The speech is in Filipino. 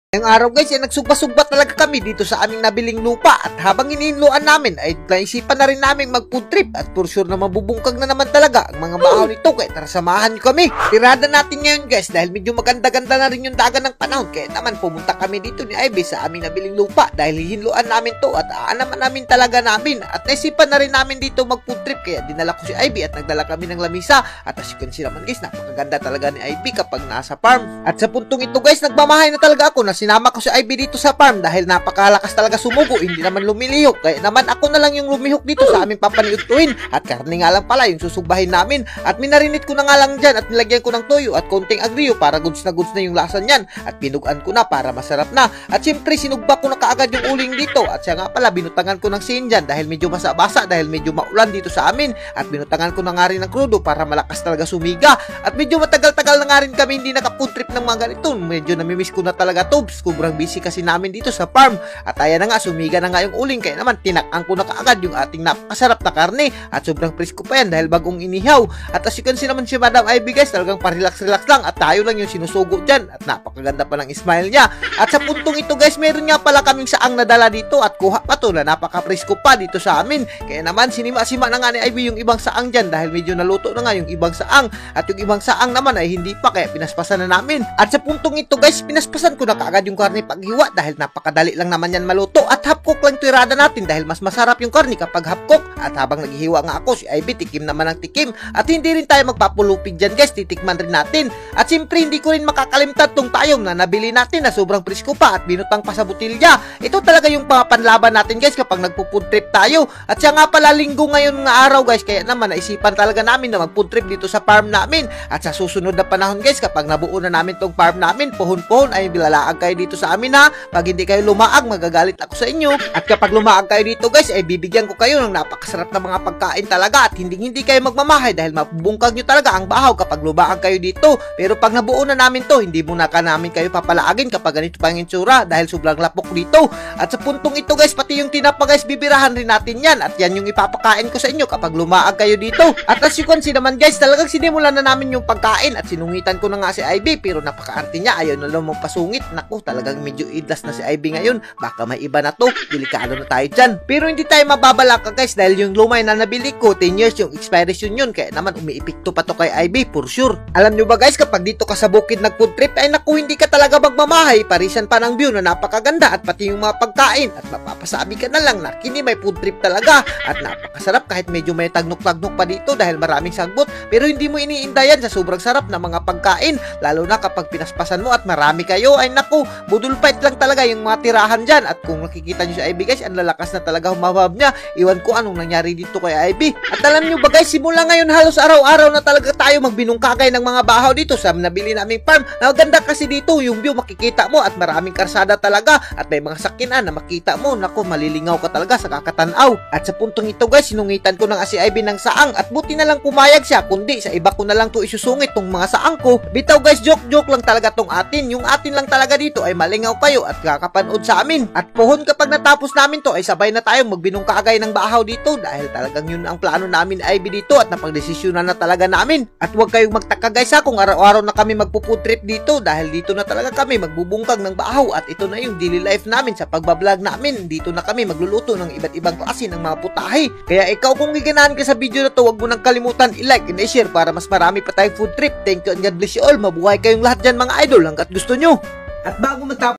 Ngayong araw guys, nagsugba-sugba talaga kami dito sa aming nabiling lupa at habang iniinluan namin ay naisipan na rin namin mag-food trip at for sure na mabubungkag na naman talaga ang mga bahaw nito kaya tara samahan nyo kami. Tirada natin ngayon guys dahil medyo maganda-ganda na rin yung daga ng panahon kaya naman pumunta kami dito ni Ivy sa aming nabiling lupa dahil hihinluan namin to at aanaman namin talaga namin at naisipan na rin namin dito mag-food trip kaya dinala ko si Ivy at nagdala kami ng lamisa at as you can see naman guys, napakaganda talaga ni Ivy kapag nasa farm at sa puntong ito guys, nagmamahay na talaga ako na sinama ko si Ivy dito sa farm dahil napakalakas talaga sumugo, hindi naman lumilihok kaya naman ako na lang yung lumihok dito sa aming papaniutuin at karne nga lang pala yung susugbahin namin at minarinit ko na nga lang dyan at nilagyan ko ng toyo at konting agrio para goods na yung lasa nyan at pinugan ko na para masarap na at syempre sinugba ko na kaagad yung uling dito at siya nga pala binutangan ko ng sin dyan dahil medyo basa-basa dahil medyo maulan dito sa amin at binutangan ko na nga rin ng krudo para malakas talaga sumiga at medyo matagal-tagal na nga rin kami hindi naka-food trip ng mga ganito, medyo namimiss ko na talaga to. Sobrang busy kasi namin dito sa farm at ayan na nga, sumiga na nga yung uling kaya naman tinakang ko na kaagad yung ating napakasarap na karne at sobrang presko pa yan dahil bagong inihaw at as you can see naman si Madam Ivy guys, talagang parelax-relax lang at tayo lang yung sinusugo dyan at napakaganda pa ng smile niya at sa puntong ito guys, meron nga pala kaming saang nadala dito at kuha pa to na napaka-presko pa dito sa amin kaya naman sinima-sima na nga ni Ivy yung ibang saang dyan dahil medyo naluto na nga yung ibang saang at yung ibang saang naman ay hindi pa kaya pinaspasan na namin at sa puntong ito guys, pinaspasan ko na kaagad yung karne paghiwa dahil napakadali lang naman yan maluto at half cook lang tirada natin dahil mas masarap yung karne kapag half cook at habang naghihiwa nga ako si Ivy tikim naman ang tikim at hindi rin tayo magpapulupig dyan guys, titikman rin natin at siyempre hindi ko rin makakalimtan tong tayong na nabili natin na sobrang presko pa at binutang pa sa butilya. Ito talaga yung panlaban natin guys kapag nagpo-food trip tayo at siya nga pala linggo ngayon nga araw guys kaya naman naisipan talaga namin na mag-food trip dito sa farm namin at sa susunod na panahon guys kapag nabuo na namin tong farm namin, pohon-pohon ay bilalaag kayo dito sa amin ha. Pag hindi kayo lumaag, magagalit ako sa inyo. At kapag lumaag kayo dito guys, ay bibigyan ko kayo ng napakasarap na mga pagkain talaga at hindi kayo magmamahay dahil mabubungkag nyo talaga ang bahaw kapag lumaag kayo dito. Pero pag nabuo na namin to, hindi muna ka namin kayo papalaagin kapag ganito pa ang itsura dahil sobrang lapok dito. At sa puntong ito guys, pati yung tinapa guys, bibirahan rin natin yan at yan yung ipapakain ko sa inyo kapag lumaag kayo dito. At as you can see naman guys, talagang sinimulan na namin yung pagkain at sinungitan ko na nga si Ivy pero napaka-arte niya, ayaw na lang magpasungit. Naku, talagang medyo idlas na si Ivy ngayon, baka may iba na to, delikado na tayo dyan. Pero hindi tayo mababalaka guys dahil yung lumay na nabili ko 10 years yung expiration yun kaya naman umiipikto pa to kay Ivy for sure. Alam nyo ba guys, kapag dito ka sa bukid nag-food trip ay naku, hindi ka talaga magmamahay, parisan pa ng view na napakaganda at pati yung mga pagkain at mapapasabi ka na lang na kini may food trip talaga at napakasarap kahit medyo may tagnok-tagnok pa dito dahil maraming sagbot pero hindi mo iniindayan sa sobrang sarap na mga pagkain lalo na kapag pinaspasan mo at marami kayo ay naku, budol fight lang talaga yung mga tirahan dyan at kung nakikita nyo si Ivy guys, ang lalakas na talaga humabab niya. Iwan ko anong nangyari dito kay Ivy. At alam nyo ba guys, simula ngayon halos araw-araw na talaga tayo magbinungkagay ng mga bahaw dito sa nabili naming farm. Maganda kasi dito yung view makikita mo at maraming karsada talaga at may mga sakinan na makita mo. Naku, malilingaw ka talaga sa kakatanaw. At sa puntong ito guys, sinungitan ko ng si Ivy ng saang at buti na lang pumayag siya kundi sa iba ko na lang to isusungit tong mga saang ko. Bitaw guys, joke lang talaga tong atin. Yung atin lang talaga dito ay malingaw kayo at kakapanood sa amin. At pohon kapag natapos namin to ay sabay na tayo magbinungkagay ng bahaw dito dahil talagang yun ang plano namin Ivy dito at napagdesisyonan na talaga namin. At huwag kayong magtaka guys ha kung araw-araw na kami magpo-food trip dito dahil dito na talaga kami magbubungkag ng bahaw at ito na yung daily life namin sa pagbablog namin. Dito na kami magluluto ng iba't ibang klase ng mga putahe. Kaya ikaw kung giganahan ka sa video na to, huwag mo nang kalimutan i-like and i-share para mas marami pa tayong food trip. Thank you and God bless you all. Mabuhay kayong lahat dyan mga idol hanggat gusto nyo. At bago matapos